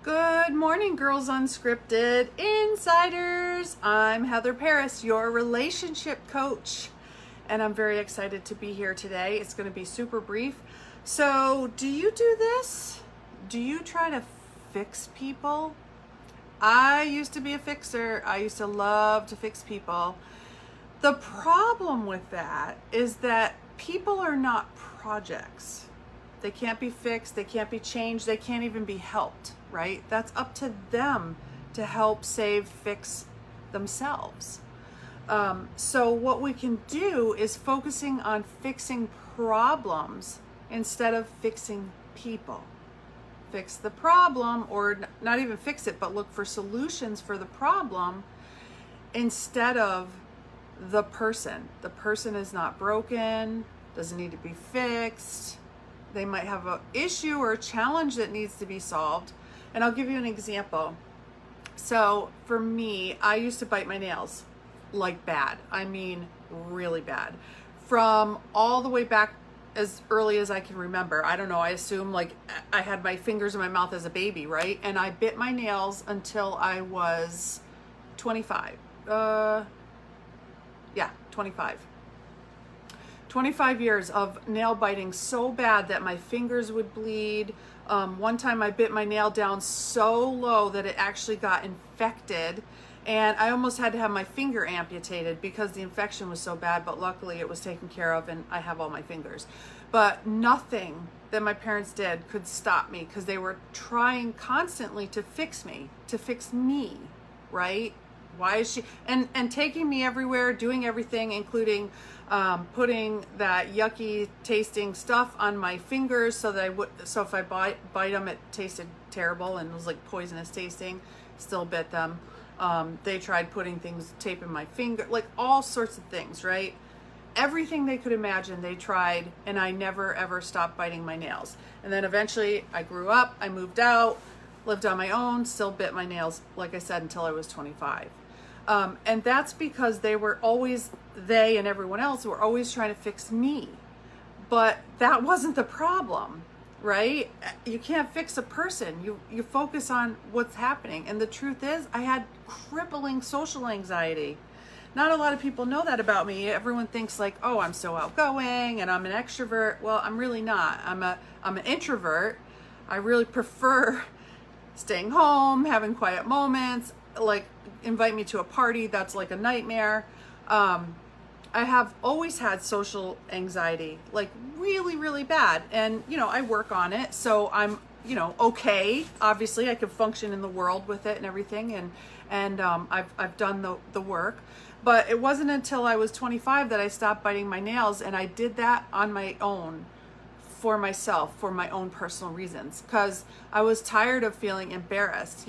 Good morning, Girls Unscripted Insiders. I'm Heather Paris, your relationship coach, and I'm very excited to be here today. It's going to be super brief. So, do you do this? Do you try to fix people? I used to be a fixer. I used to love to fix people. The problem with that is that people are not projects. They can't be fixed, they can't be changed, they can't even be helped, right? That's up to them to help fix themselves. So what we can do is focusing on fixing problems instead of fixing people. Fix the problem, or not even fix it, but look for solutions for the problem instead of the person. The person is not broken, doesn't need to be fixed. They might have an issue or a challenge that needs to be solved. And I'll give you an example. So for me, I used to bite my nails like bad. I mean, really bad. From all the way back as early as I can remember. I don't know, I assume like I had my fingers in my mouth as a baby, right? And I bit my nails until I was 25. 25. 25 years of nail biting so bad that my fingers would bleed. One time I bit my nail down so low that it actually got infected, and I almost had to have my finger amputated because the infection was so bad, but luckily it was taken care of and I have all my fingers. But nothing that my parents did could stop me because they were trying constantly to fix me, right? Why is she and taking me everywhere, doing everything, including putting that yucky tasting stuff on my fingers so if I bite them, it tasted terrible and it was like poisonous tasting. Still bit them. They tried putting tape in my finger, like all sorts of things, right? Everything they could imagine, they tried, and I never ever stopped biting my nails. And then eventually I grew up, I moved out, lived on my own, still bit my nails, like I said, until I was 25. And that's because they and everyone else were always trying to fix me. But that wasn't the problem, right? You can't fix a person. You focus on what's happening. And the truth is, I had crippling social anxiety. Not a lot of people know that about me. Everyone thinks like, oh, I'm so outgoing and I'm an extrovert. Well, I'm really not. I'm an introvert. I really prefer staying home, having quiet moments. Like, invite me to a party, that's like a nightmare. I have always had social anxiety, like really, really bad. And, I work on it. So I'm, okay. Obviously I can function in the world with it and everything. And I've done the work, but it wasn't until I was 25 that I stopped biting my nails. And I did that on my own, for myself, for my own personal reasons, because I was tired of feeling embarrassed.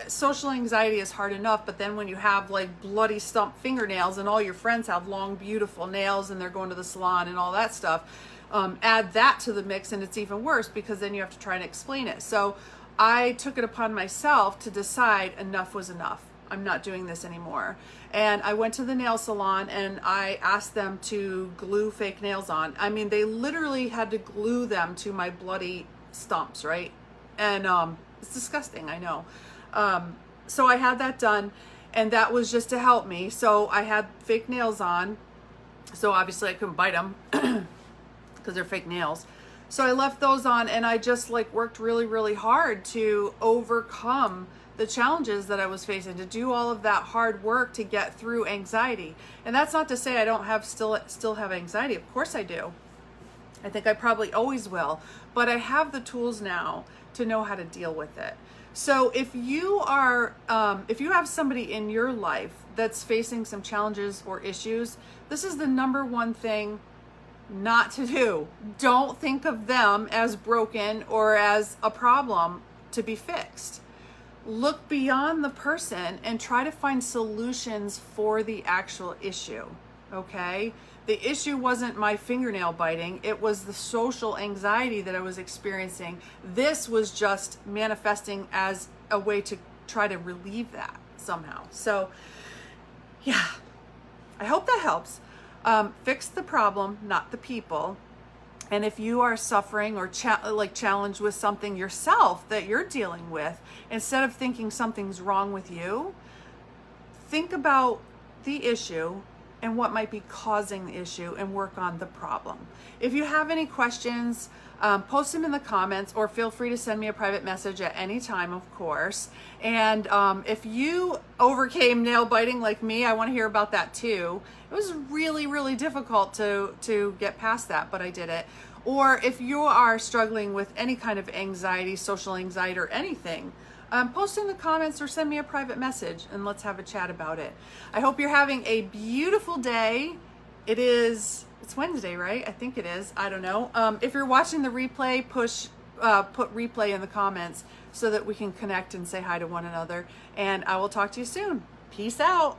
Social anxiety is hard enough, but then when you have like bloody stump fingernails and all your friends have long, beautiful nails and they're going to the salon and all that stuff, add that to the mix and it's even worse because then you have to try and explain it. So I took it upon myself to decide enough was enough. I'm not doing this anymore. And I went to the nail salon and I asked them to glue fake nails on. I mean, they literally had to glue them to my bloody stumps, right? And it's disgusting, I know. So I had that done, and that was just to help me. So I had fake nails on. So obviously I couldn't bite them because they're fake nails. So I left those on, and I just like worked really, really hard to overcome the challenges that I was facing, to do all of that hard work to get through anxiety. And that's not to say I don't still have anxiety. Of course I do. I think I probably always will, but I have the tools now to know how to deal with it. So if you have somebody in your life that's facing some challenges or issues, this is the number one thing not to do. Don't think of them as broken or as a problem to be fixed. Look beyond the person and try to find solutions for the actual issue, okay? The issue wasn't my fingernail biting. It was the social anxiety that I was experiencing. This was just manifesting as a way to try to relieve that somehow. So, yeah, I hope that helps. Fix the problem, not the people. And if you are suffering or challenged with something yourself that you're dealing with, instead of thinking something's wrong with you, think about the issue and what might be causing the issue and work on the problem. If you have any questions, post them in the comments, or feel free to send me a private message at any time, of course. And if you overcame nail biting like me, I want to hear about that too. It was really, really difficult to get past that, but I did it. Or if you are struggling with any kind of anxiety, social anxiety, or anything, post in the comments or send me a private message and let's have a chat about it. I hope you're having a beautiful day. It's Wednesday, right? I think it is. I don't know. If you're watching the replay, put replay in the comments so that we can connect and say hi to one another. And I will talk to you soon. Peace out.